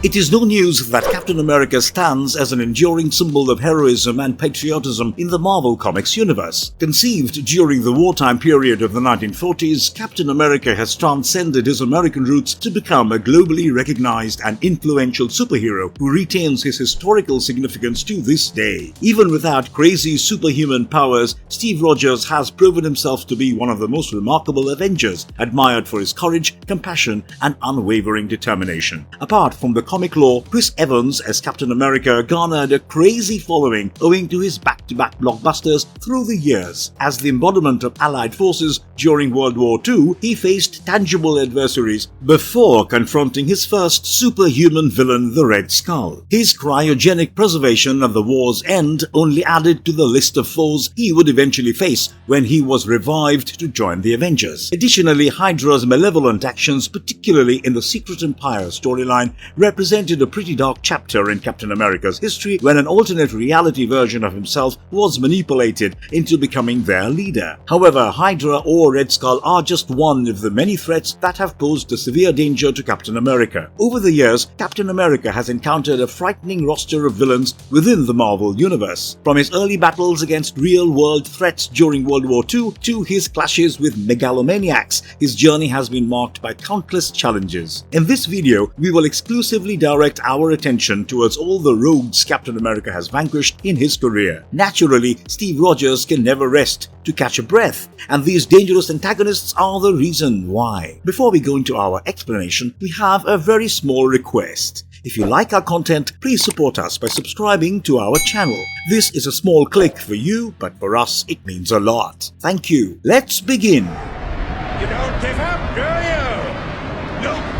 It is no news that Captain America stands as an enduring symbol of heroism and patriotism in the Marvel Comics universe. Conceived during the wartime period of the 1940s, Captain America has transcended his American roots to become a globally recognized and influential superhero who retains his historical significance to this day. Even without crazy superhuman powers, Steve Rogers has proven himself to be one of the most remarkable Avengers, admired for his courage, compassion, and unwavering determination. Apart from the comic lore, Chris Evans as Captain America garnered a crazy following owing to his back-to-back blockbusters through the years. As the embodiment of Allied forces during World War II, he faced tangible adversaries before confronting his first superhuman villain, the Red Skull. His cryogenic preservation at the war's end only added to the list of foes he would eventually face when he was revived to join the Avengers. Additionally, Hydra's malevolent actions, particularly in the Secret Empire storyline, represented a pretty dark chapter in Captain America's history when an alternate reality version of himself was manipulated into becoming their leader. However, Hydra or Red Skull are just one of the many threats that have posed a severe danger to Captain America. Over the years, Captain America has encountered a frightening roster of villains within the Marvel universe. From his early battles against real-world threats during World War II to his clashes with megalomaniacs, his journey has been marked by countless challenges. In this video, we will exclusively direct our attention towards all the rogues Captain America has vanquished in his career. Naturally, Steve Rogers can never rest to catch a breath, and these dangerous antagonists are the reason why. Before we go into our explanation, we have a very small request. If you like our content, please support us by subscribing to our channel. This is a small click for you, but for us it means a lot. Thank you. Let's begin. You don't give up, do you? No.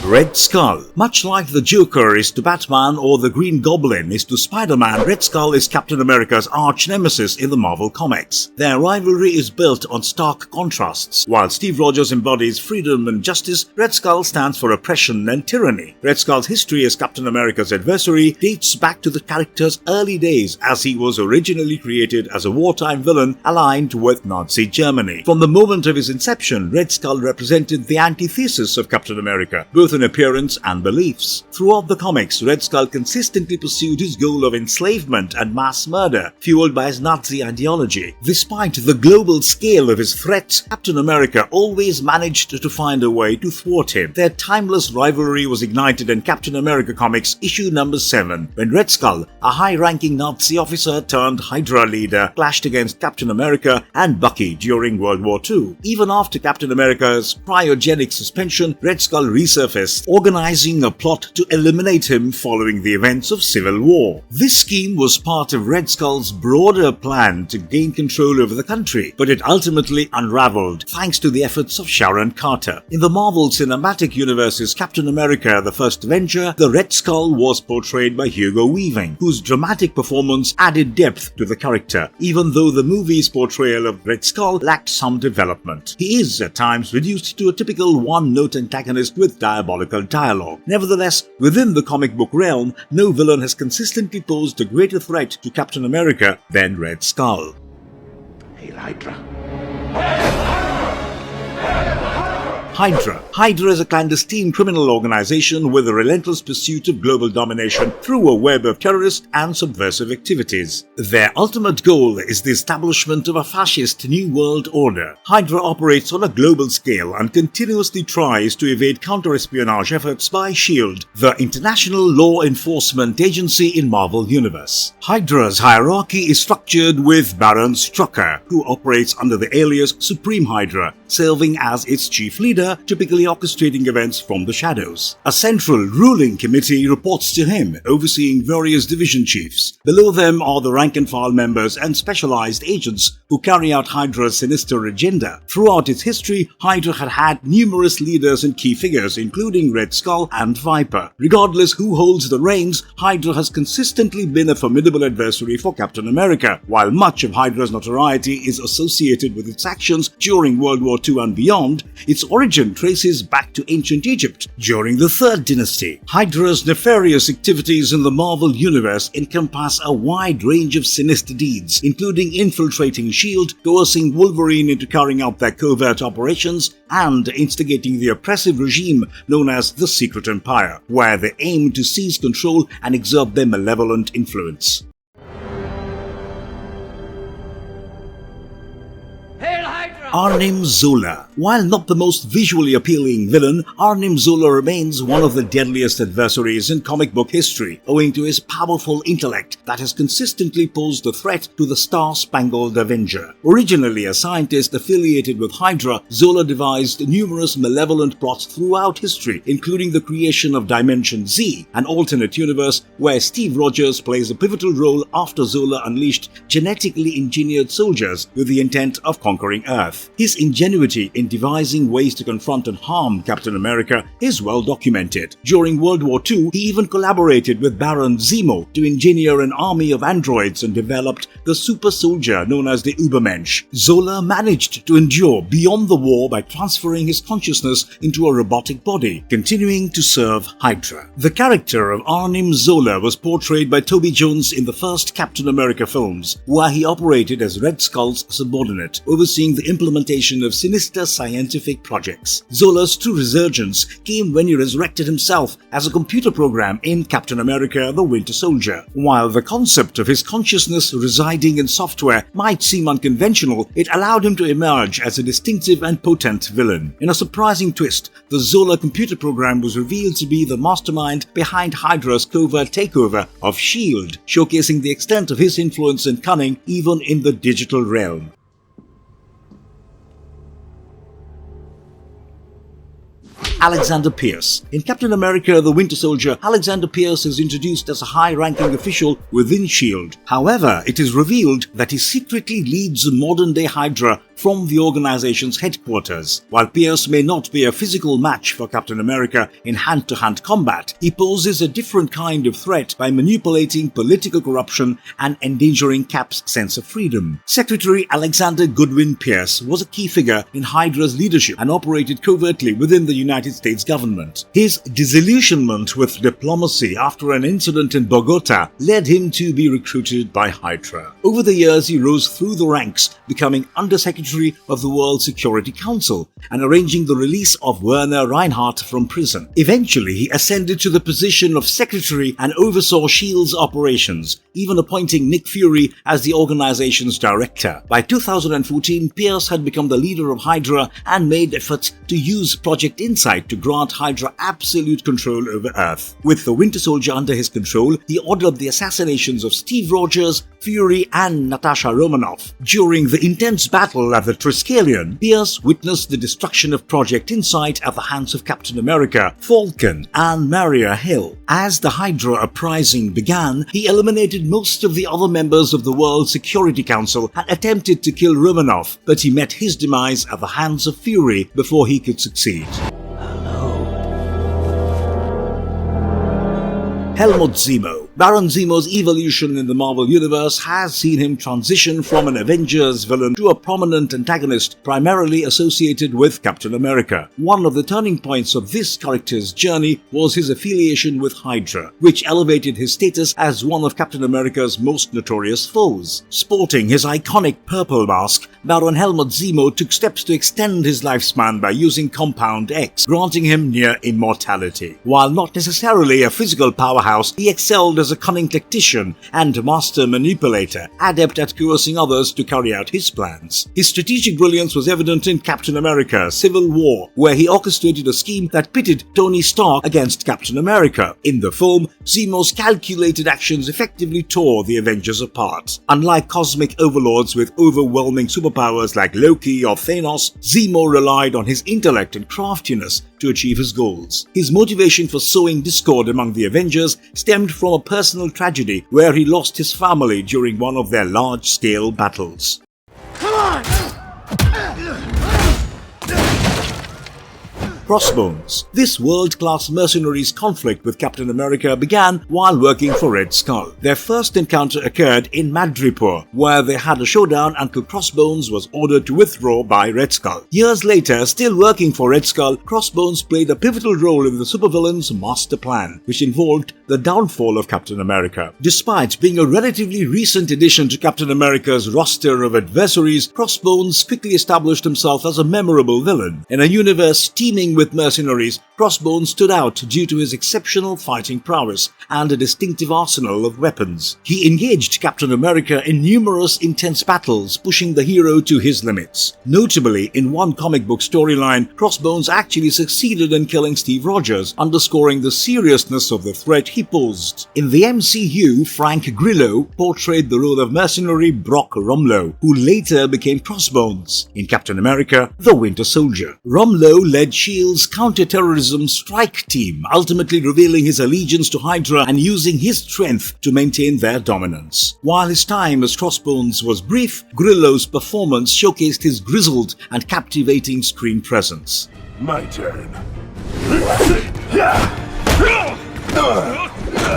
Red Skull. Much like the Joker is to Batman or the Green Goblin is to Spider-Man, Red Skull is Captain America's arch-nemesis in the Marvel Comics. Their rivalry is built on stark contrasts. While Steve Rogers embodies freedom and justice, Red Skull stands for oppression and tyranny. Red Skull's history as Captain America's adversary dates back to the character's early days, as he was originally created as a wartime villain aligned with Nazi Germany. From the moment of his inception, Red Skull represented the antithesis of Captain America, both in appearance and beliefs. Throughout the comics, Red Skull consistently pursued his goal of enslavement and mass murder, fueled by his Nazi ideology. Despite the global scale of his threats, Captain America always managed to find a way to thwart him. Their timeless rivalry was ignited in Captain America Comics issue number 7, when Red Skull, a high-ranking Nazi officer turned Hydra leader, clashed against Captain America and Bucky during World War II. Even after Captain America's cryogenic suspension, Red Skull resurfaced, organizing a plot to eliminate him following the events of Civil War. This scheme was part of Red Skull's broader plan to gain control over the country, but it ultimately unraveled thanks to the efforts of Sharon Carter. In the Marvel Cinematic Universe's Captain America: The First Avenger, the Red Skull was portrayed by Hugo Weaving, whose dramatic performance added depth to the character, even though the movie's portrayal of Red Skull lacked some development. He is at times reduced to a typical one-note antagonist with diabolical dialogue. Nevertheless, within the comic book realm, no villain has consistently posed a greater threat to Captain America than Red Skull. Hail Hydra. Hydra. Hydra is a clandestine criminal organization with a relentless pursuit of global domination through a web of terrorist and subversive activities. Their ultimate goal is the establishment of a fascist New World Order. Hydra operates on a global scale and continuously tries to evade counter-espionage efforts by S.H.I.E.L.D., the international law enforcement agency in Marvel Universe. Hydra's hierarchy is structured with Baron Strucker, who operates under the alias Supreme Hydra, serving as its chief leader, typically orchestrating events from the shadows. A central ruling committee reports to him, overseeing various division chiefs. Below them are the rank-and-file members and specialized agents who carry out Hydra's sinister agenda. Throughout its history, Hydra had numerous leaders and key figures, including Red Skull and Viper. Regardless who holds the reins, Hydra has consistently been a formidable adversary for Captain America. While much of Hydra's notoriety is associated with its actions during World War II and beyond, its origin legend traces back to ancient Egypt during the Third Dynasty. Hydra's nefarious activities in the Marvel Universe encompass a wide range of sinister deeds, including infiltrating S.H.I.E.L.D., coercing Wolverine into carrying out their covert operations, and instigating the oppressive regime known as the Secret Empire, where they aim to seize control and exert their malevolent influence. Arnim Zola. While not the most visually appealing villain, Arnim Zola remains one of the deadliest adversaries in comic book history, owing to his powerful intellect that has consistently posed a threat to the Star-Spangled Avenger. Originally a scientist affiliated with Hydra, Zola devised numerous malevolent plots throughout history, including the creation of Dimension Z, an alternate universe where Steve Rogers plays a pivotal role after Zola unleashed genetically engineered soldiers with the intent of conquering Earth. His ingenuity in devising ways to confront and harm Captain America is well documented. During World War II, he even collaborated with Baron Zemo to engineer an army of androids and developed the super soldier known as the Übermensch. Zola managed to endure beyond the war by transferring his consciousness into a robotic body, continuing to serve Hydra. The character of Arnim Zola was portrayed by Toby Jones in the first Captain America films, where he operated as Red Skull's subordinate, overseeing the implementation of sinister scientific projects. Zola's true resurgence came when he resurrected himself as a computer program in Captain America: The Winter Soldier. While the concept of his consciousness residing in software might seem unconventional, it allowed him to emerge as a distinctive and potent villain. In a surprising twist, the Zola computer program was revealed to be the mastermind behind Hydra's covert takeover of S.H.I.E.L.D., showcasing the extent of his influence and cunning even in the digital realm. Alexander Pierce. In Captain America: The Winter Soldier, Alexander Pierce is introduced as a high-ranking official within S.H.I.E.L.D. However, it is revealed that he secretly leads modern-day Hydra from the organization's headquarters. While Pierce may not be a physical match for Captain America in hand-to-hand combat, he poses a different kind of threat by manipulating political corruption and endangering Cap's sense of freedom. Secretary Alexander Goodwin Pierce was a key figure in Hydra's leadership and operated covertly within the United States government. His disillusionment with diplomacy after an incident in Bogota led him to be recruited by Hydra. Over the years, he rose through the ranks, becoming Undersecretary of the World Security Council and arranging the release of Werner Reinhardt from prison. Eventually, he ascended to the position of Secretary and oversaw S.H.I.E.L.D.'s operations, even appointing Nick Fury as the organization's director. By 2014, Pierce had become the leader of Hydra and made efforts to use Project Insight to grant Hydra absolute control over Earth. With the Winter Soldier under his control, he ordered the assassinations of Steve Rogers, Fury, and Natasha Romanoff. During the intense battle at the Triskelion, Pierce witnessed the destruction of Project Insight at the hands of Captain America, Falcon, and Maria Hill. As the Hydra uprising began, he eliminated most of the other members of the World Security Council and attempted to kill Romanoff, but he met his demise at the hands of Fury before he could succeed. Helmut Zemo. Baron Zemo's evolution in the Marvel Universe has seen him transition from an Avengers villain to a prominent antagonist primarily associated with Captain America. One of the turning points of this character's journey was his affiliation with Hydra, which elevated his status as one of Captain America's most notorious foes. Sporting his iconic purple mask, Baron Helmut Zemo took steps to extend his lifespan by using Compound X, granting him near immortality. While not necessarily a physical powerhouse, he excelled as a cunning tactician and master manipulator, adept at coercing others to carry out his plans. His strategic brilliance was evident in Captain America: Civil War, where he orchestrated a scheme that pitted Tony Stark against Captain America. In the film, Zemo's calculated actions effectively tore the Avengers apart. Unlike cosmic overlords with overwhelming superpowers like Loki or Thanos, Zemo relied on his intellect and craftiness to achieve his goals. His motivation for sowing discord among the Avengers stemmed from a personal tragedy where he lost his family during one of their large-scale battles. Come on! Crossbones. This world-class mercenaries conflict with Captain America began while working for Red Skull. Their first encounter occurred in Madripoor, where they had a showdown until Crossbones was ordered to withdraw by Red Skull. Years later, still working for Red Skull, Crossbones played a pivotal role in the supervillain's master plan, which involved the downfall of Captain America. Despite being a relatively recent addition to Captain America's roster of adversaries, Crossbones quickly established himself as a memorable villain. In a universe teeming with mercenaries, Crossbones stood out due to his exceptional fighting prowess and a distinctive arsenal of weapons. He engaged Captain America in numerous intense battles, pushing the hero to his limits. Notably, in one comic book storyline, Crossbones actually succeeded in killing Steve Rogers, underscoring the seriousness of the threat he posed. In the MCU, Frank Grillo portrayed the role of mercenary Brock Rumlow, who later became Crossbones in Captain America: The Winter Soldier. Rumlow led S.H.I.E.L.D.'s counter-terrorism strike team, ultimately revealing his allegiance to Hydra and using his strength to maintain their dominance. While his time as Crossbones was brief, Grillo's performance showcased his grizzled and captivating screen presence. My turn.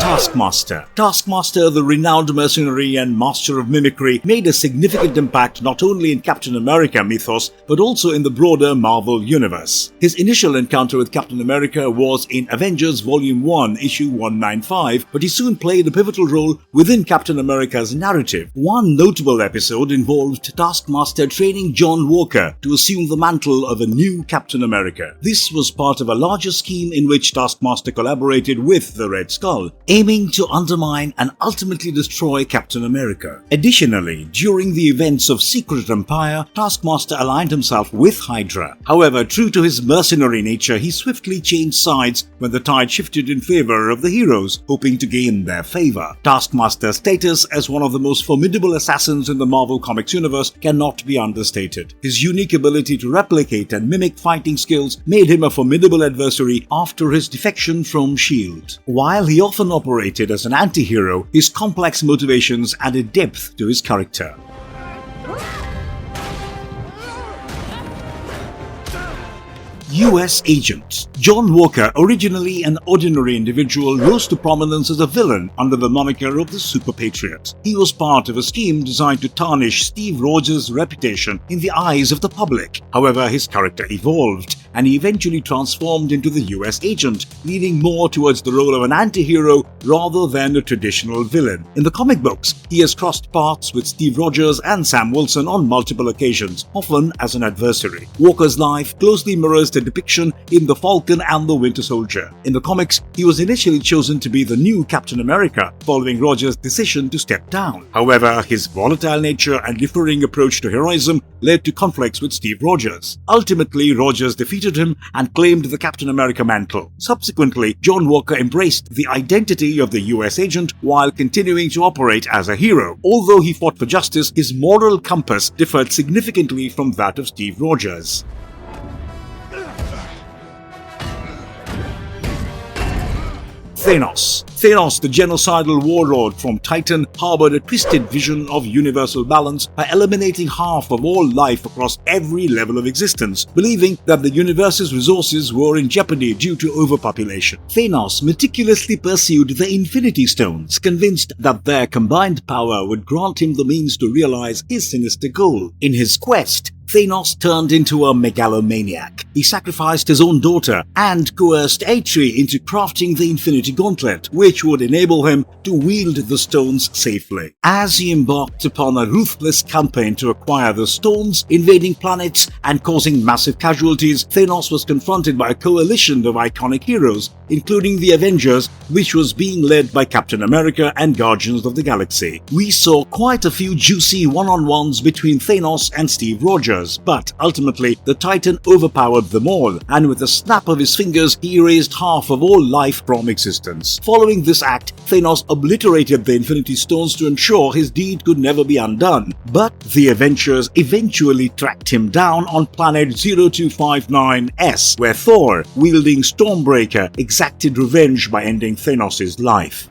Taskmaster. Taskmaster, the renowned mercenary and master of mimicry, made a significant impact not only in Captain America mythos, but also in the broader Marvel universe. His initial encounter with Captain America was in Avengers Volume 1, Issue 195, but he soon played a pivotal role within Captain America's narrative. One notable episode involved Taskmaster training John Walker to assume the mantle of a new Captain America. This was part of a larger scheme in which Taskmaster collaborated with the Red Skull, aiming to undermine and ultimately destroy Captain America. Additionally, during the events of Secret Empire, Taskmaster aligned himself with Hydra. However, true to his mercenary nature, he swiftly changed sides when the tide shifted in favor of the heroes, hoping to gain their favor. Taskmaster's status as one of the most formidable assassins in the Marvel Comics universe cannot be understated. His unique ability to replicate and mimic fighting skills made him a formidable adversary after his defection from S.H.I.E.L.D. While he often operated as an anti-hero, his complex motivations added depth to his character. US Agent. John Walker, originally an ordinary individual, rose to prominence as a villain under the moniker of the Super Patriot. He was part of a scheme designed to tarnish Steve Rogers' reputation in the eyes of the public. However, his character evolved, and he eventually transformed into the US Agent, leaning more towards the role of an anti-hero rather than a traditional villain. In the comic books, he has crossed paths with Steve Rogers and Sam Wilson on multiple occasions, often as an adversary. Walker's life closely mirrors the depiction in The Falcon and the Winter Soldier. In the comics, he was initially chosen to be the new Captain America, following Rogers' decision to step down. However, his volatile nature and differing approach to heroism led to conflicts with Steve Rogers. Ultimately, Rogers defeated him and claimed the Captain America mantle. Subsequently, John Walker embraced the identity of the US Agent while continuing to operate as a hero. Although he fought for justice, his moral compass differed significantly from that of Steve Rogers. Thanos. Thanos, the genocidal warlord from Titan, harbored a twisted vision of universal balance by eliminating half of all life across every level of existence, believing that the universe's resources were in jeopardy due to overpopulation. Thanos meticulously pursued the Infinity Stones, convinced that their combined power would grant him the means to realize his sinister goal. In his quest, Thanos turned into a megalomaniac. He sacrificed his own daughter and coerced Atri into crafting the Infinity Gauntlet, which would enable him to wield the stones safely. As he embarked upon a ruthless campaign to acquire the stones, invading planets and causing massive casualties, Thanos was confronted by a coalition of iconic heroes, including the Avengers, which was being led by Captain America and Guardians of the Galaxy. We saw quite a few juicy one-on-ones between Thanos and Steve Rogers, but ultimately the Titan overpowered them all, and with a snap of his fingers he erased half of all life from existence. Following this act, Thanos obliterated the Infinity Stones to ensure his deed could never be undone. But the Avengers eventually tracked him down on planet 0259S, where Thor, wielding Stormbreaker, exacted revenge by ending Thanos' life.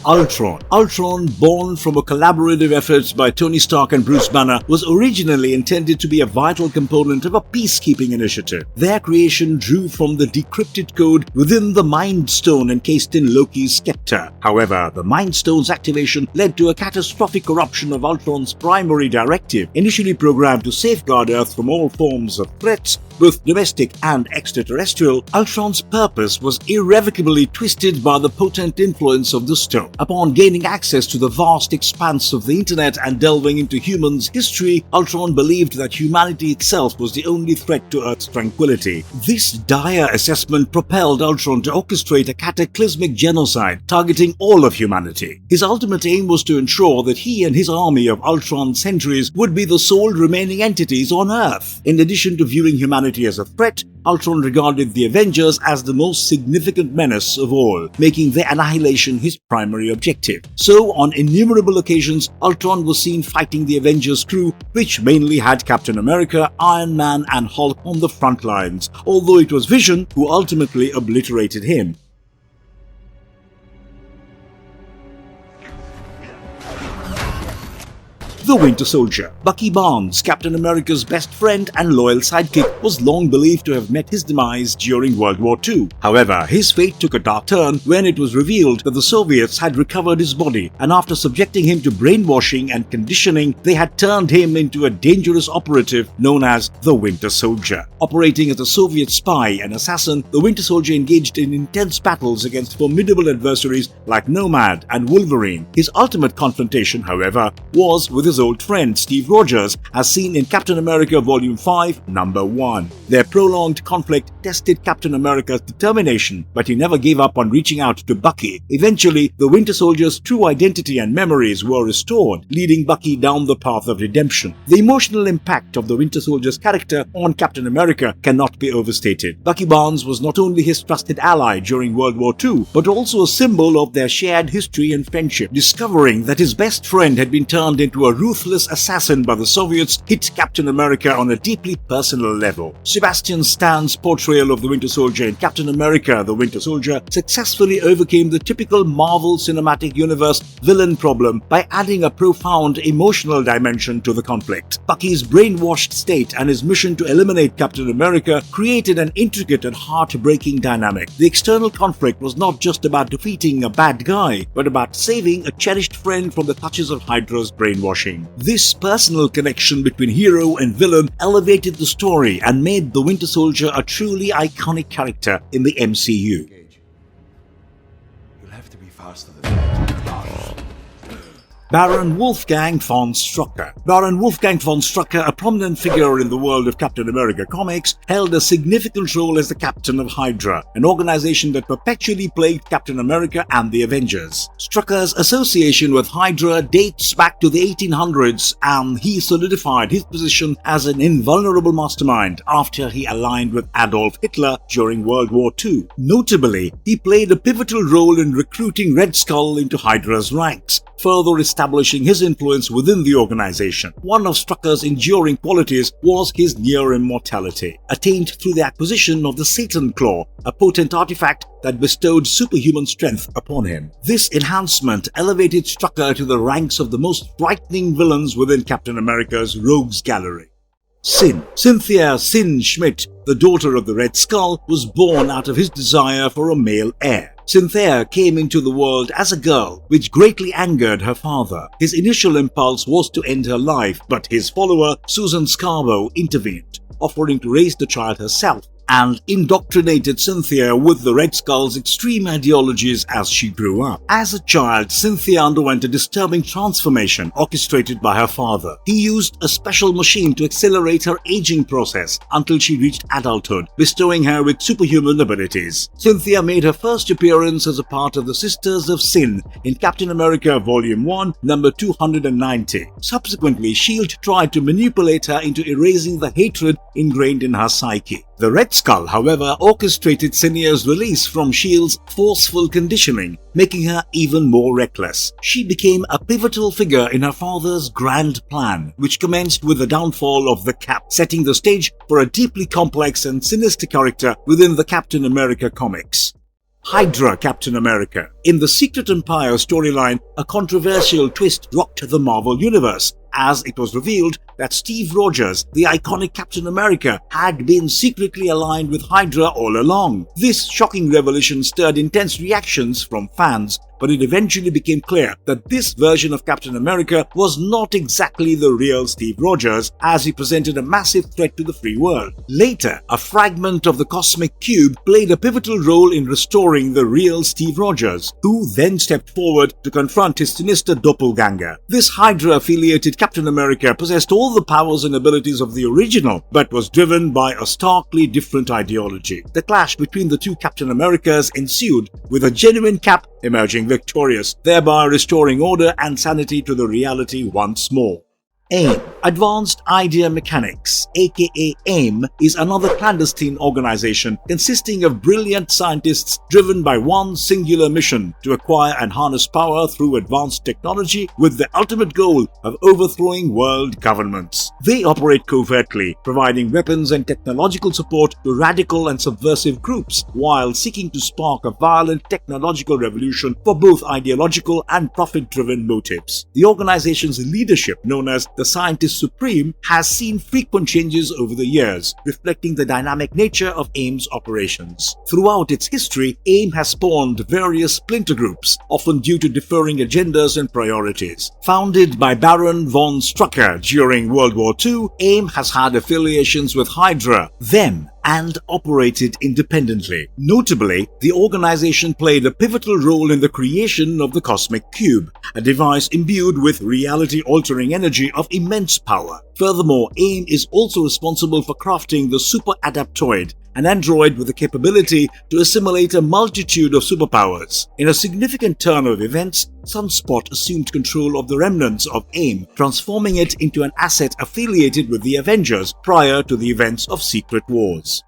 Ultron. Ultron, born from a collaborative effort by Tony Stark and Bruce Banner, was originally intended to be a vital component of a peacekeeping initiative. Their creation drew from the decrypted code within the Mind Stone encased in Loki's scepter. However, the Mind Stone's activation led to a catastrophic corruption of Ultron's primary directive, initially programmed to safeguard Earth from all forms of threats, both domestic and extraterrestrial. Ultron's purpose was irrevocably twisted by the potent influence of the stone. Upon gaining access to the vast expanse of the internet and delving into humans' history, Ultron believed that humanity itself was the only threat to Earth's tranquility. This dire assessment propelled Ultron to orchestrate a cataclysmic genocide targeting all of humanity. His ultimate aim was to ensure that he and his army of Ultron sentries would be the sole remaining entities on Earth. In addition to viewing humanity as a threat, Ultron regarded the Avengers as the most significant menace of all, making their annihilation his primary objective. So, on innumerable occasions, Ultron was seen fighting the Avengers crew, which mainly had Captain America, Iron Man and Hulk on the front lines, although it was Vision who ultimately obliterated him. The Winter Soldier. Bucky Barnes, Captain America's best friend and loyal sidekick, was long believed to have met his demise during World War II. However, his fate took a dark turn when it was revealed that the Soviets had recovered his body, and after subjecting him to brainwashing and conditioning, they had turned him into a dangerous operative known as the Winter Soldier. Operating as a Soviet spy and assassin, the Winter Soldier engaged in intense battles against formidable adversaries like Nomad and Wolverine. His ultimate confrontation, however, was with his old friend Steve Rogers, as seen in Captain America Volume 5, Number 1. Their prolonged conflict tested Captain America's determination, but he never gave up on reaching out to Bucky. Eventually, the Winter Soldier's true identity and memories were restored, leading Bucky down the path of redemption. The emotional impact of the Winter Soldier's character on Captain America cannot be overstated. Bucky Barnes was not only his trusted ally during World War II, but also a symbol of their shared history and friendship. Discovering that his best friend had been turned into a ruthless assassin by the Soviets hit Captain America on a deeply personal level. Sebastian Stan's portrayal of the Winter Soldier in Captain America the Winter Soldier successfully overcame the typical Marvel Cinematic Universe villain problem by adding a profound emotional dimension to the conflict. Bucky's brainwashed state and his mission to eliminate Captain America created an intricate and heartbreaking dynamic. The external conflict was not just about defeating a bad guy, but about saving a cherished friend from the clutches of Hydra's brainwashing. This personal connection between hero and villain elevated the story and made the Winter Soldier a truly iconic character in the MCU. You'll have to be faster than that. Baron Wolfgang von Strucker. Baron Wolfgang von Strucker, a prominent figure in the world of Captain America comics, held a significant role as the captain of Hydra, an organization that perpetually plagued Captain America and the Avengers. Strucker's association with Hydra dates back to the 1800s, and he solidified his position as an invulnerable mastermind after he aligned with Adolf Hitler during World War II. Notably, he played a pivotal role in recruiting Red Skull into Hydra's ranks, further establishing his influence within the organization. One of Strucker's enduring qualities was his near immortality, attained through the acquisition of the Satan Claw, a potent artifact that bestowed superhuman strength upon him. This enhancement elevated Strucker to the ranks of the most frightening villains within Captain America's rogues gallery. Sin. Cynthia Sin Schmidt, the daughter of the Red Skull, was born out of his desire for a male heir. Cynthia came into the world as a girl, which greatly angered her father. His initial impulse was to end her life, but his follower, Susan Scarborough, intervened, offering to raise the child herself, and indoctrinated Cynthia with the Red Skull's extreme ideologies as she grew up. As a child, Cynthia underwent a disturbing transformation orchestrated by her father. He used a special machine to accelerate her aging process until she reached adulthood, bestowing her with superhuman abilities. Cynthia made her first appearance as a part of the Sisters of Sin in Captain America Volume 1, number 290. Subsequently, S.H.I.E.L.D. tried to manipulate her into erasing the hatred ingrained in her psyche. The Red Skull, however, orchestrated Cynthia's release from S.H.I.E.L.D.'s forceful conditioning, making her even more reckless. She became a pivotal figure in her father's grand plan, which commenced with the downfall of the Cap, setting the stage for a deeply complex and sinister character within the Captain America comics. Hydra Captain America. In the Secret Empire storyline, a controversial twist rocked the Marvel Universe, as it was revealed that Steve Rogers, the iconic Captain America, had been secretly aligned with Hydra all along. This shocking revelation stirred intense reactions from fans, but it eventually became clear that this version of Captain America was not exactly the real Steve Rogers, as he presented a massive threat to the free world. Later, a fragment of the cosmic cube played a pivotal role in restoring the real Steve Rogers, who then stepped forward to confront his sinister doppelganger. This Hydra-affiliated Captain America possessed all the powers and abilities of the original, but was driven by a starkly different ideology. The clash between the two Captain Americas ensued, with a genuine Cap emerging victorious, thereby restoring order and sanity to the reality once more. AIM, Advanced Idea Mechanics, aka AIM, is another clandestine organization consisting of brilliant scientists driven by one singular mission: to acquire and harness power through advanced technology with the ultimate goal of overthrowing world governments. They operate covertly, providing weapons and technological support to radical and subversive groups, while seeking to spark a violent technological revolution for both ideological and profit-driven motives. The organization's leadership, known as the Scientist Supreme, has seen frequent changes over the years, reflecting the dynamic nature of AIM's operations. Throughout its history, AIM has spawned various splinter groups, often due to differing agendas and priorities. Founded by Baron von Strucker during World War II, AIM has had affiliations with Hydra, them, and operated independently. Notably, the organization played a pivotal role in the creation of the Cosmic Cube, a device imbued with reality-altering energy of immense power. Furthermore, AIM is also responsible for crafting the Super Adaptoid, an android with the capability to assimilate a multitude of superpowers. In a significant turn of events, Sunspot assumed control of the remnants of AIM, transforming it into an asset affiliated with the Avengers prior to the events of Secret Wars.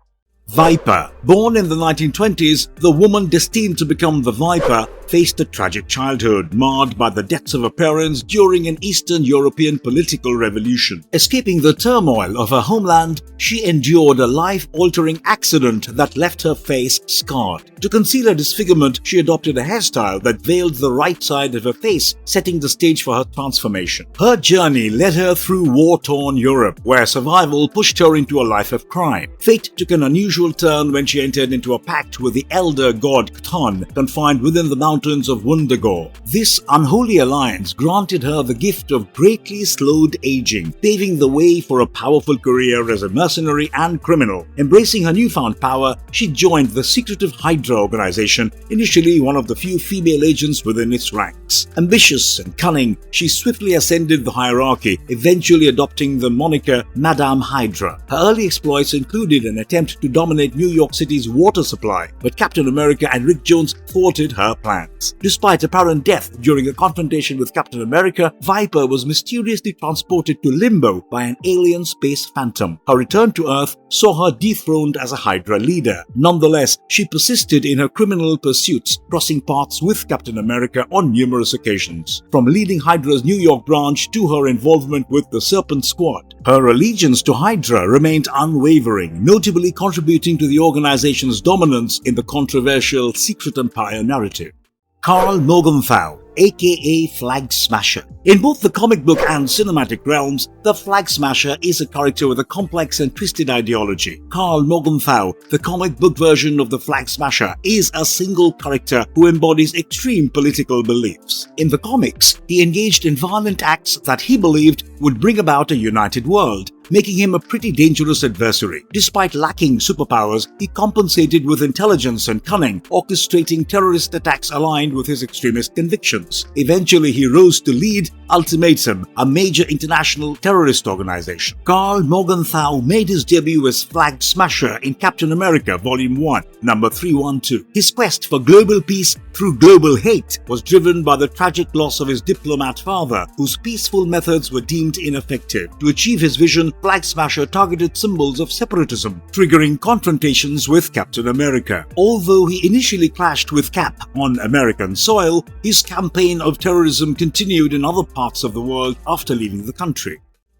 Viper. Born in the 1920s, the woman destined to become the Viper faced a tragic childhood marred by the deaths of her parents during an Eastern European political revolution. Escaping the turmoil of her homeland, she endured a life-altering accident that left her face scarred. To conceal her disfigurement, she adopted a hairstyle that veiled the right side of her face, setting the stage for her transformation. Her journey led her through war-torn Europe, where survival pushed her into a life of crime. Fate took an unusual turn when she entered into a pact with the elder god Cthon, confined within the mountains of Wundagore. This unholy alliance granted her the gift of greatly slowed aging, paving the way for a powerful career as a mercenary and criminal. Embracing her newfound power, she joined the secretive Hydra organization, initially one of the few female agents within its ranks. Ambitious and cunning, she swiftly ascended the hierarchy, eventually adopting the moniker Madame Hydra. Her early exploits included an attempt to dominate New York City's water supply, but Captain America and Rick Jones thwarted her plans. Despite apparent death during a confrontation with Captain America, Viper was mysteriously transported to Limbo by an alien space phantom. Her return to Earth saw her dethroned as a Hydra leader. Nonetheless, she persisted in her criminal pursuits, crossing paths with Captain America on numerous occasions. From leading Hydra's New York branch to her involvement with the Serpent Squad, her allegiance to Hydra remained unwavering, notably contributing to the organization's dominance in the controversial Secret Empire narrative. Karl Morgenthau, aka Flag Smasher. In both the comic book and cinematic realms, the Flag Smasher is a character with a complex and twisted ideology. Karl Morgenthau, the comic book version of the Flag Smasher, is a single character who embodies extreme political beliefs. In the comics, he engaged in violent acts that he believed would bring about a united world, making him a pretty dangerous adversary. Despite lacking superpowers, he compensated with intelligence and cunning, orchestrating terrorist attacks aligned with his extremist convictions. Eventually, he rose to lead Ultimatum, a major international terrorist organization. Karl Morgenthau made his debut as Flag Smasher in Captain America Volume 1, number 312. His quest for global peace through global hate was driven by the tragic loss of his diplomat father, whose peaceful methods were deemed ineffective. To achieve his vision, Flag Smasher targeted symbols of separatism, triggering confrontations with Captain America. Although he initially clashed with Cap on American soil, his campaign of terrorism continued in other parts of the world after leaving the country.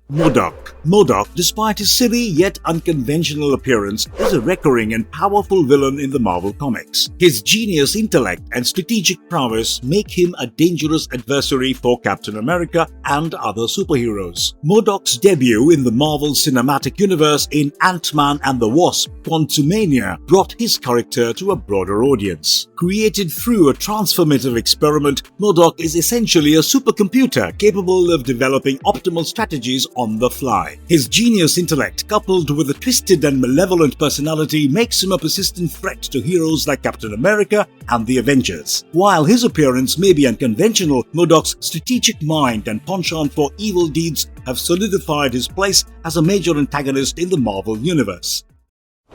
MODOK. MODOK, despite his silly yet unconventional appearance, is a recurring and powerful villain in the Marvel Comics. His genius intellect and strategic prowess make him a dangerous adversary for Captain America and other superheroes. MODOK's debut in the Marvel Cinematic Universe in Ant-Man and the Wasp: Quantumania brought his character to a broader audience. Created through a transformative experiment, MODOK is essentially a supercomputer capable of developing optimal strategies on the fly. His genius intellect, coupled with a twisted and malevolent personality, makes him a persistent threat to heroes like Captain America and the Avengers. While his appearance may be unconventional, MODOK's strategic mind and penchant for evil deeds have solidified his place as a major antagonist in the Marvel Universe.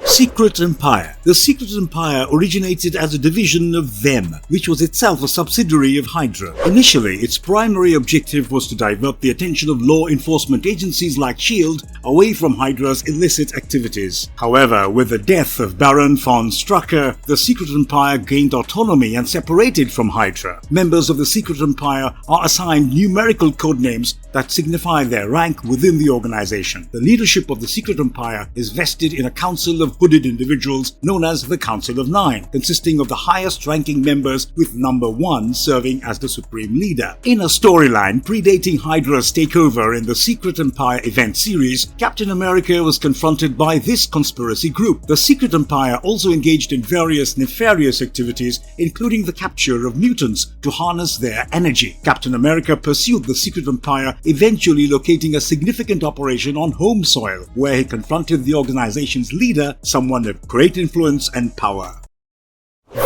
Secret Empire. The Secret Empire originated as a division of them, which was itself a subsidiary of Hydra. Initially, its primary objective was to divert the attention of law enforcement agencies like S.H.I.E.L.D. away from Hydra's illicit activities. However, with the death of Baron von Strucker, the Secret Empire gained autonomy and separated from Hydra. Members of the Secret Empire are assigned numerical codenames that signify their rank within the organization. The leadership of the Secret Empire is vested in a council of hooded individuals known as the Council of Nine, consisting of the highest-ranking members, with number 1 serving as the supreme leader. In a storyline predating Hydra's takeover in the Secret Empire event series, Captain America was confronted by this conspiracy group. The Secret Empire also engaged in various nefarious activities, including the capture of mutants to harness their energy. Captain America pursued the Secret Empire, eventually locating a significant operation on home soil, where he confronted the organization's leader, someone of great influence and power.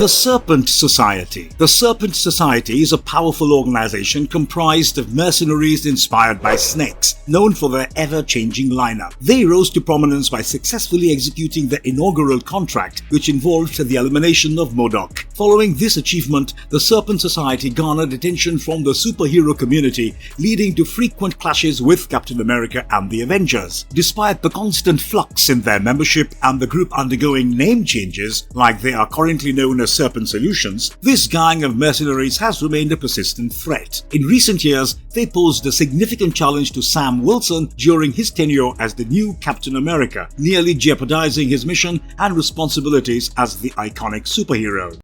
The Serpent Society. The Serpent Society is a powerful organization comprised of mercenaries inspired by snakes, known for their ever-changing lineup. They rose to prominence by successfully executing the inaugural contract, which involved the elimination of MODOK. Following this achievement, the Serpent Society garnered attention from the superhero community, leading to frequent clashes with Captain America and the Avengers. Despite the constant flux in their membership and the group undergoing name changes, like they are currently known as Serpent Solutions, this gang of mercenaries has remained a persistent threat. In recent years, they posed a significant challenge to Sam Wilson during his tenure as the new Captain America, nearly jeopardizing his mission and responsibilities as the iconic superhero.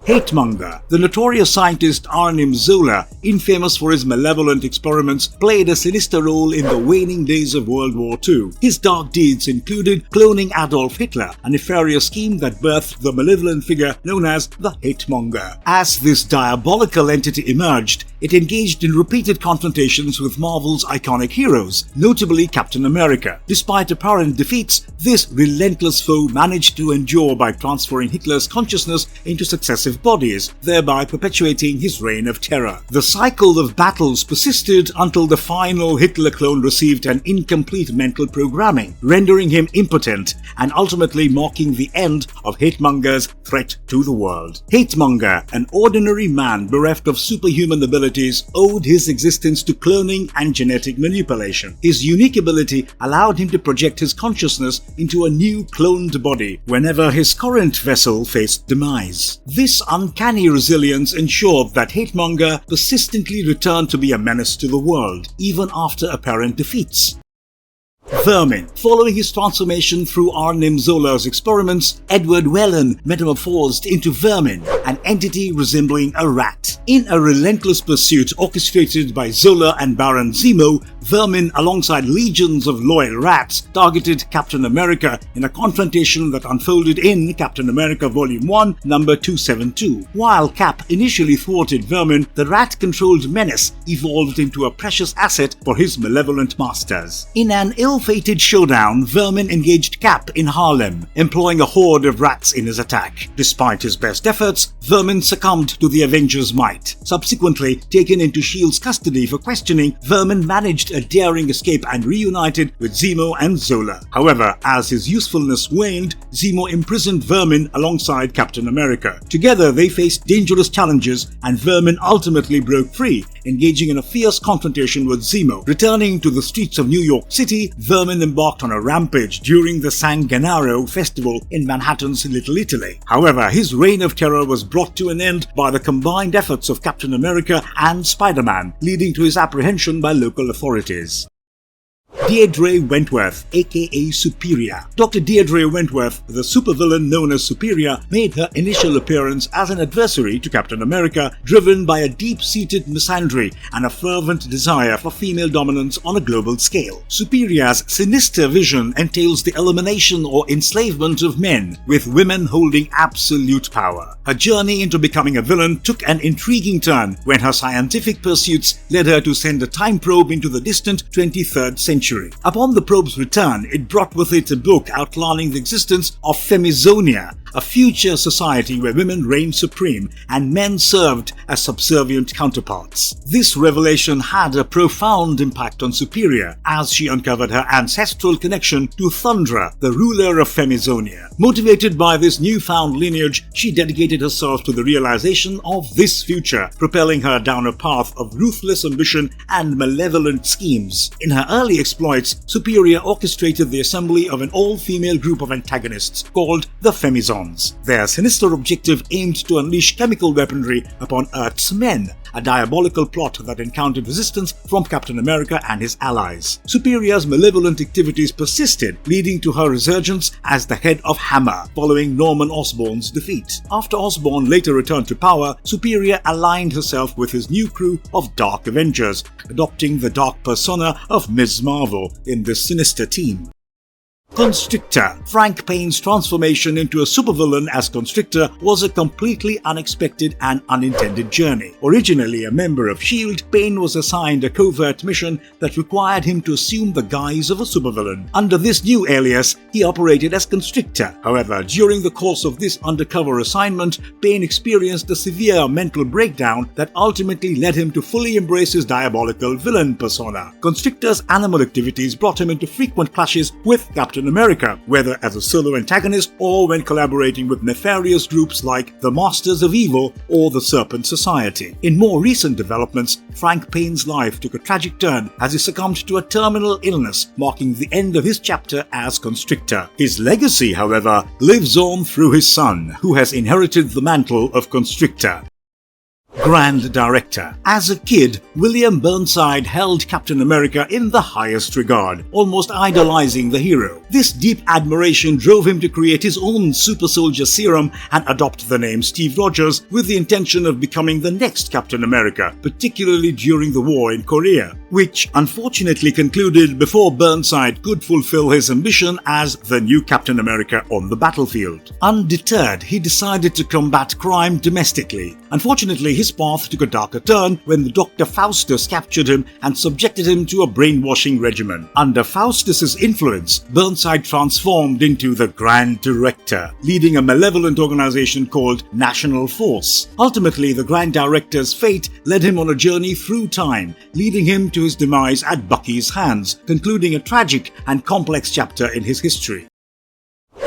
Hate-Monger. The notorious scientist Arnim Zola, infamous for his malevolent experiments, played a sinister role in the waning days of World War II. His dark deeds included cloning Adolf Hitler, a nefarious scheme that birthed the malevolent figure known as the Hate-Monger. As this diabolical entity emerged, it engaged in repeated confrontations with Marvel's iconic heroes, notably Captain America. Despite apparent defeats, this relentless foe managed to endure by transferring Hitler's consciousness into successive bodies, thereby perpetuating his reign of terror. The cycle of battles persisted until the final Hitler clone received an incomplete mental programming, rendering him impotent and ultimately marking the end of Hate-Monger's threat to the world. Hate-Monger, an ordinary man bereft of superhuman abilities, owed his existence to cloning and genetic manipulation. His unique ability allowed him to project his consciousness into a new cloned body whenever his current vessel faced demise. This uncanny resilience ensured that Hate-Monger persistently returned to be a menace to the world, even after apparent defeats. Vermin. Following his transformation through Arnim Zola's experiments, Edward Whelan metamorphosed into Vermin, an entity resembling a rat. In a relentless pursuit orchestrated by Zola and Baron Zemo, Vermin, alongside legions of loyal rats, targeted Captain America in a confrontation that unfolded in Captain America Volume 1, number 272. While Cap initially thwarted Vermin, the rat-controlled menace evolved into a precious asset for his malevolent masters. In an ill-fated showdown, Vermin engaged Cap in Harlem, employing a horde of rats in his attack. Despite his best efforts, Vermin succumbed to the Avengers' might. Subsequently taken into S.H.I.E.L.D.'s custody for questioning, Vermin managed a daring escape and reunited with Zemo and Zola. However, as his usefulness waned, Zemo imprisoned Vermin alongside Captain America. Together they faced dangerous challenges and Vermin ultimately broke free, engaging in a fierce confrontation with Zemo. Returning to the streets of New York City, Vermin embarked on a rampage during the San Gennaro festival in Manhattan's Little Italy. However, his reign of terror was brought to an end by the combined efforts of Captain America and Spider-Man, leading to his apprehension by local authorities. Deirdre Wentworth, aka Superior. Dr. Deirdre Wentworth, the supervillain known as Superior, made her initial appearance as an adversary to Captain America, driven by a deep-seated misandry and a fervent desire for female dominance on a global scale. Superior's sinister vision entails the elimination or enslavement of men, with women holding absolute power. Her journey into becoming a villain took an intriguing turn when her scientific pursuits led her to send a time probe into the distant 23rd century. Upon the probe's return, it brought with it a book outlining the existence of Femizonia, a future society where women reigned supreme and men served as subservient counterparts. This revelation had a profound impact on Superior as she uncovered her ancestral connection to Thundra, the ruler of Femizonia. Motivated by this newfound lineage, she dedicated herself to the realization of this future, propelling her down a path of ruthless ambition and malevolent schemes. In her early exploits, Superior orchestrated the assembly of an all-female group of antagonists called the Femizons. Their sinister objective aimed to unleash chemical weaponry upon Earth's men, a diabolical plot that encountered resistance from Captain America and his allies. Superior's malevolent activities persisted, leading to her resurgence as the head of Hammer, following Norman Osborn's defeat. After Osborn later returned to power, Superior aligned herself with his new crew of Dark Avengers, adopting the dark persona of Ms. Marvel in this sinister team. Constrictor. Frank Payne's transformation into a supervillain as Constrictor was a completely unexpected and unintended journey. Originally a member of S.H.I.E.L.D., Payne was assigned a covert mission that required him to assume the guise of a supervillain. Under this new alias, he operated as Constrictor. However, during the course of this undercover assignment, Payne experienced a severe mental breakdown that ultimately led him to fully embrace his diabolical villain persona. Constrictor's animal activities brought him into frequent clashes with Captain America, whether as a solo antagonist or when collaborating with nefarious groups like the Masters of Evil or the Serpent Society. In more recent developments, Frank Payne's life took a tragic turn as he succumbed to a terminal illness, marking the end of his chapter as Constrictor. His legacy, however, lives on through his son, who has inherited the mantle of Constrictor. Grand Director. As a kid, William Burnside held Captain America in the highest regard, almost idolizing the hero. This deep admiration drove him to create his own super soldier serum and adopt the name Steve Rogers with the intention of becoming the next Captain America, particularly during the war in Korea, which unfortunately concluded before Burnside could fulfill his ambition as the new Captain America on the battlefield. Undeterred, he decided to combat crime domestically. Unfortunately, his path took a darker turn when the Dr. Faustus captured him and subjected him to a brainwashing regimen. Under Faustus's influence, Burnside transformed into the Grand Director, leading a malevolent organization called National Force. Ultimately, the Grand Director's fate led him on a journey through time, leading him to his demise at Bucky's hands, concluding a tragic and complex chapter in his history.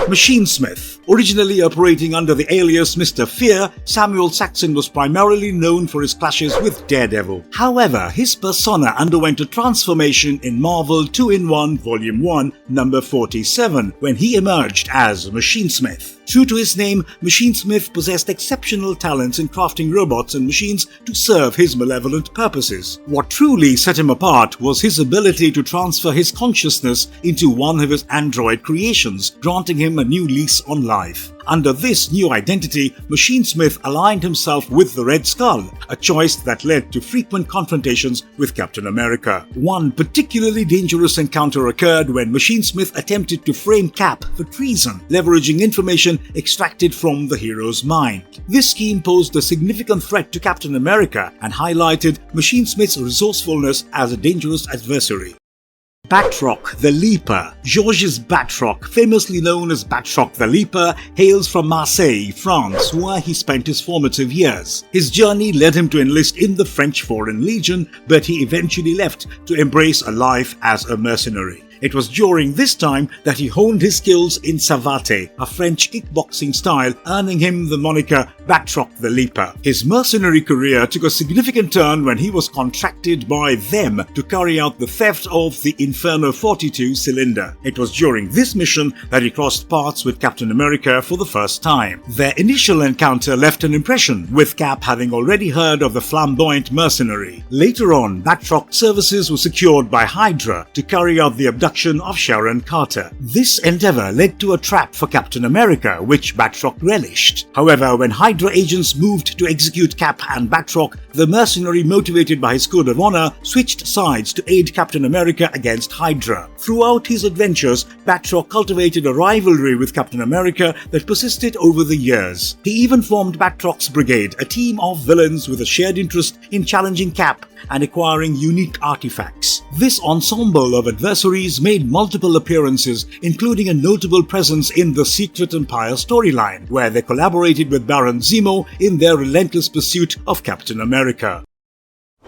Machinesmith. Originally operating under the alias Mr. Fear, Samuel Saxon was primarily known for his clashes with Daredevil. However, his persona underwent a transformation in Marvel 2-in-1 Volume 1, number 47, when he emerged as Machinesmith. True to his name, Machinesmith possessed exceptional talents in crafting robots and machines to serve his malevolent purposes. What truly set him apart was his ability to transfer his consciousness into one of his android creations, granting him a new lease on life. Under this new identity, Machinesmith aligned himself with the Red Skull, a choice that led to frequent confrontations with Captain America. One particularly dangerous encounter occurred when Machinesmith attempted to frame Cap for treason, leveraging information extracted from the hero's mind. This scheme posed a significant threat to Captain America and highlighted Machinesmith's resourcefulness as a dangerous adversary. Batroc the Leaper. Georges Batroc, famously known as Batroc the Leaper, hails from Marseille, France, where he spent his formative years. His journey led him to enlist in the French Foreign Legion, but he eventually left to embrace a life as a mercenary. It was during this time that he honed his skills in savate, a French kickboxing style, earning him the moniker Batroc the Leaper. His mercenary career took a significant turn when he was contracted by them to carry out the theft of the Inferno 42 cylinder. It was during this mission that he crossed paths with Captain America for the first time. Their initial encounter left an impression, with Cap having already heard of the flamboyant mercenary. Later on, Batroc's services were secured by Hydra to carry out the abduction of Sharon Carter. This endeavor led to a trap for Captain America, which Batroc relished. However, when Hydra agents moved to execute Cap and Batroc, the mercenary, motivated by his code of honor, switched sides to aid Captain America against Hydra. Throughout his adventures, Batroc cultivated a rivalry with Captain America that persisted over the years. He even formed Batroc's Brigade, a team of villains with a shared interest in challenging Cap and acquiring unique artifacts. This ensemble of adversaries made multiple appearances, including a notable presence in the Secret Empire storyline, where they collaborated with Baron Zemo in their relentless pursuit of Captain America.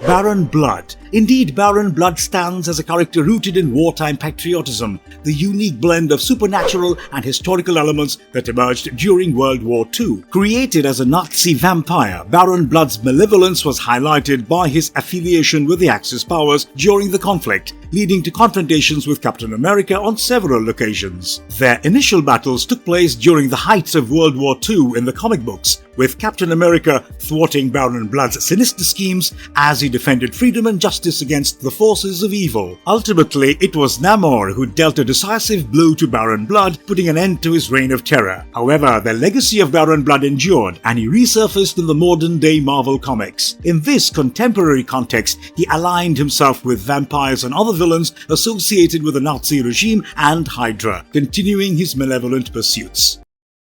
Baron Blood. Indeed, Baron Blood stands as a character rooted in wartime patriotism, the unique blend of supernatural and historical elements that emerged during World War II. Created as a Nazi vampire, Baron Blood's malevolence was highlighted by his affiliation with the Axis powers during the conflict, leading to confrontations with Captain America on several occasions. Their initial battles took place during the heights of World War II in the comic books, with Captain America thwarting Baron Blood's sinister schemes as he defended freedom and justice against the forces of evil. Ultimately, it was Namor who dealt a decisive blow to Baron Blood, putting an end to his reign of terror. However, the legacy of Baron Blood endured, and he resurfaced in the modern-day Marvel comics. In this contemporary context, he aligned himself with vampires and other villains associated with the Nazi regime and Hydra, continuing his malevolent pursuits.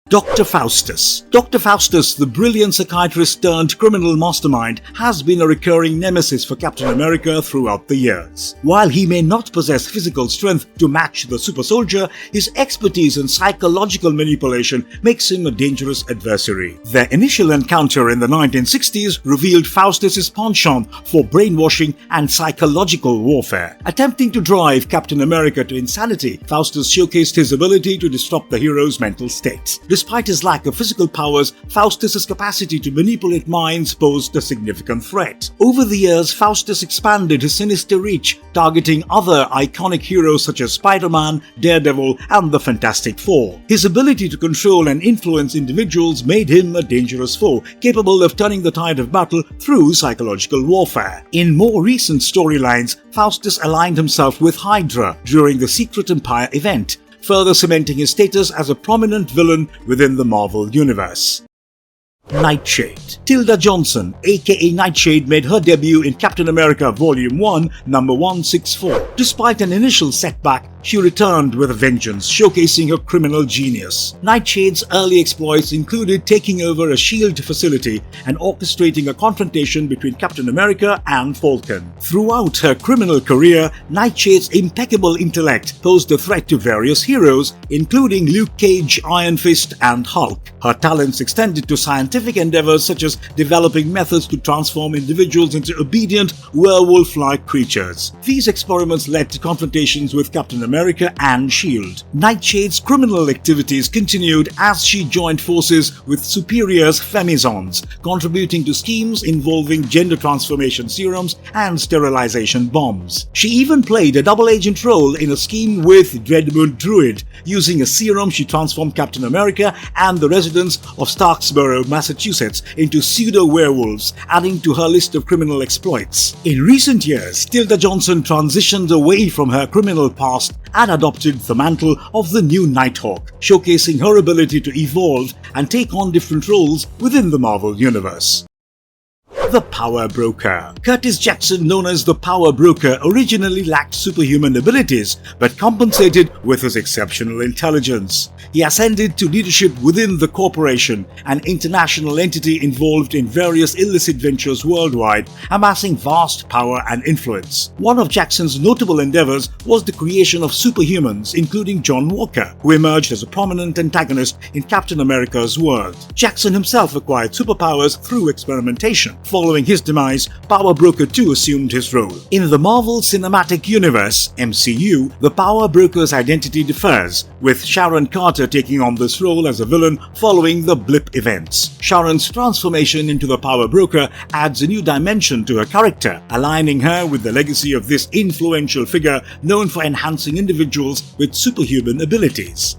Dr. Faustus. Dr. Faustus, the brilliant psychiatrist-turned-criminal mastermind, has been a recurring nemesis for Captain America throughout the years. While he may not possess physical strength to match the super soldier, his expertise in psychological manipulation makes him a dangerous adversary. Their initial encounter in the 1960s revealed Faustus' penchant for brainwashing and psychological warfare. Attempting to drive Captain America to insanity, Faustus showcased his ability to disrupt the hero's mental state. Despite his lack of physical powers, Faustus' capacity to manipulate minds posed a significant threat. Over the years, Faustus expanded his sinister reach, targeting other iconic heroes such as Spider-Man, Daredevil, and the Fantastic Four. His ability to control and influence individuals made him a dangerous foe, capable of turning the tide of battle through psychological warfare. In more recent storylines, Faustus aligned himself with Hydra during the Secret Empire event, further cementing his status as a prominent villain within the Marvel Universe. Nightshade. Tilda Johnson, aka Nightshade, made her debut in Captain America Volume 1, number 164. Despite an initial setback, she returned with a vengeance, showcasing her criminal genius. Nightshade's early exploits included taking over a S.H.I.E.L.D. facility and orchestrating a confrontation between Captain America and Falcon. Throughout her criminal career, Nightshade's impeccable intellect posed a threat to various heroes, including Luke Cage, Iron Fist, and Hulk. Her talents extended to scientific endeavors such as developing methods to transform individuals into obedient, werewolf-like creatures. These experiments led to confrontations with Captain America and S.H.I.E.L.D. Nightshade's criminal activities continued as she joined forces with Superior's Femizons, contributing to schemes involving gender transformation serums and sterilization bombs. She even played a double-agent role in a scheme with Dreadmoon Druid. Using a serum, she transformed Captain America and the residents of Starksboro, Massachusetts into pseudo-werewolves, adding to her list of criminal exploits. In recent years, Tilda Johnson transitioned away from her criminal past and adopted the mantle of the new Nighthawk, showcasing her ability to evolve and take on different roles within the Marvel Universe. The Power Broker. Curtis Jackson, known as the Power Broker, originally lacked superhuman abilities but compensated with his exceptional intelligence. He ascended to leadership within the corporation, an international entity involved in various illicit ventures worldwide, amassing vast power and influence. One of Jackson's notable endeavors was the creation of superhumans, including John Walker, who emerged as a prominent antagonist in Captain America's world. Jackson himself acquired superpowers through experimentation. For following his demise, Power Broker 2 assumed his role. In the Marvel Cinematic Universe, MCU, the Power Broker's identity differs, with Sharon Carter taking on this role as a villain following the Blip events. Sharon's transformation into the Power Broker adds a new dimension to her character, aligning her with the legacy of this influential figure known for enhancing individuals with superhuman abilities.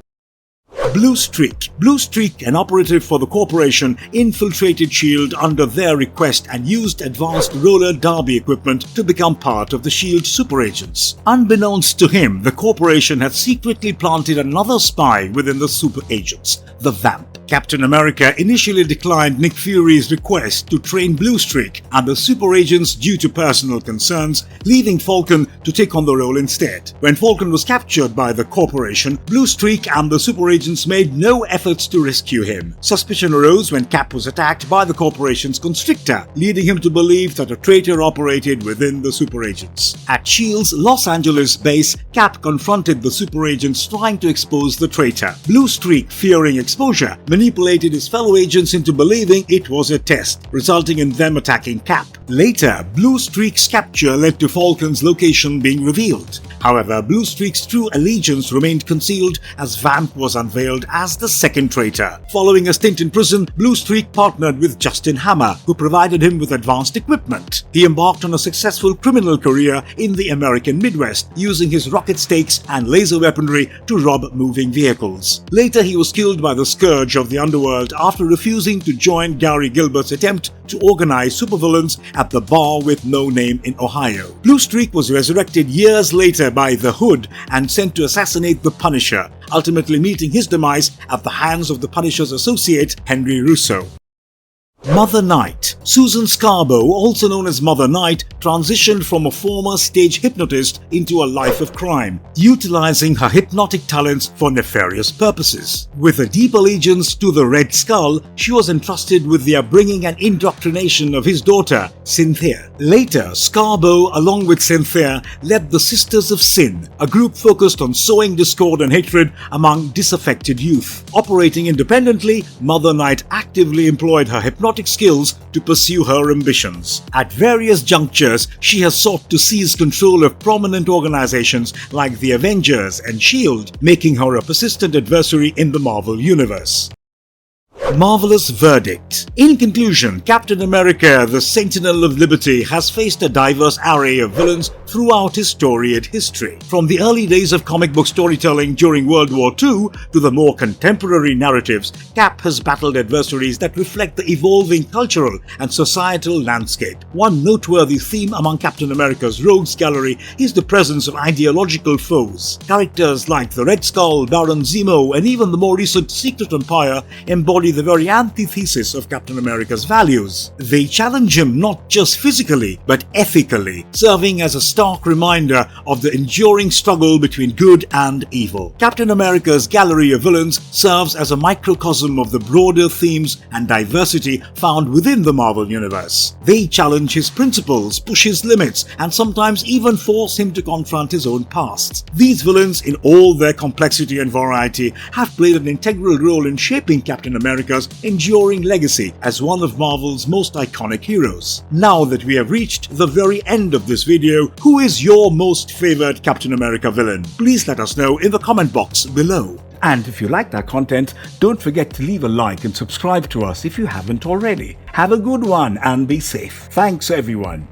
Blue Streak. Blue Streak, an operative for the corporation, infiltrated S.H.I.E.L.D. under their request and used advanced roller derby equipment to become part of the S.H.I.E.L.D. super agents. Unbeknownst to him, the corporation had secretly planted another spy within the super agents, the Vamp. Captain America initially declined Nick Fury's request to train Blue Streak and the super agents due to personal concerns, leaving Falcon to take on the role instead. When Falcon was captured by the corporation, Blue Streak and the super agents made no efforts to rescue him. Suspicion arose when Cap was attacked by the corporation's Constrictor, leading him to believe that a traitor operated within the super agents. At S.H.I.E.L.D.'s Los Angeles base, Cap confronted the super agents trying to expose the traitor. Blue Streak, fearing exposure, manipulated his fellow agents into believing it was a test, resulting in them attacking Cap. Later, Blue Streak's capture led to Falcon's location being revealed. However, Blue Streak's true allegiance remained concealed as Vamp was unveiled as the second traitor. Following a stint in prison, Blue Streak partnered with Justin Hammer, who provided him with advanced equipment. He embarked on a successful criminal career in the American Midwest, using his rocket stakes and laser weaponry to rob moving vehicles. Later, he was killed by the Scourge of the Underworld after refusing to join Gary Gilbert's attempt to organize supervillains at the bar with no name in Ohio. Blue Streak was resurrected years later by the Hood and sent to assassinate the Punisher, ultimately meeting his demise at the hands of the Punisher's associate Henry Russo. Mother Night. Susan Scarborough, also known as Mother Night, transitioned from a former stage hypnotist into a life of crime, utilizing her hypnotic talents for nefarious purposes. With a deep allegiance to the Red Skull, she was entrusted with the upbringing and indoctrination of his daughter, Cynthia. Later, Scarborough, along with Cynthia, led the Sisters of Sin, a group focused on sowing discord and hatred among disaffected youth. Operating independently, Mother Night actively employed her hypnotic skills to pursue her ambitions. At various junctures, she has sought to seize control of prominent organizations like the Avengers and S.H.I.E.L.D., making her a persistent adversary in the Marvel Universe. Marvelous verdict. In conclusion, Captain America, the Sentinel of Liberty, has faced a diverse array of villains throughout his storied history. From the early days of comic book storytelling during World War II to the more contemporary narratives, Cap has battled adversaries that reflect the evolving cultural and societal landscape. One noteworthy theme among Captain America's rogues gallery is the presence of ideological foes. Characters like the Red Skull, Baron Zemo, and even the more recent Secret Empire embody the very antithesis of Captain America's values. They challenge him not just physically, but ethically, serving as a stark reminder of the enduring struggle between good and evil. Captain America's gallery of villains serves as a microcosm of the broader themes and diversity found within the Marvel Universe. They challenge his principles, push his limits, and sometimes even force him to confront his own past. These villains, in all their complexity and variety, have played an integral role in shaping Captain America's enduring legacy as one of Marvel's most iconic heroes. Now that we have reached the very end of this video, who is your most favored Captain America villain? Please let us know in the comment box below. And if you liked our content, don't forget to leave a like and subscribe to us if you haven't already. Have a good one and be safe. Thanks everyone.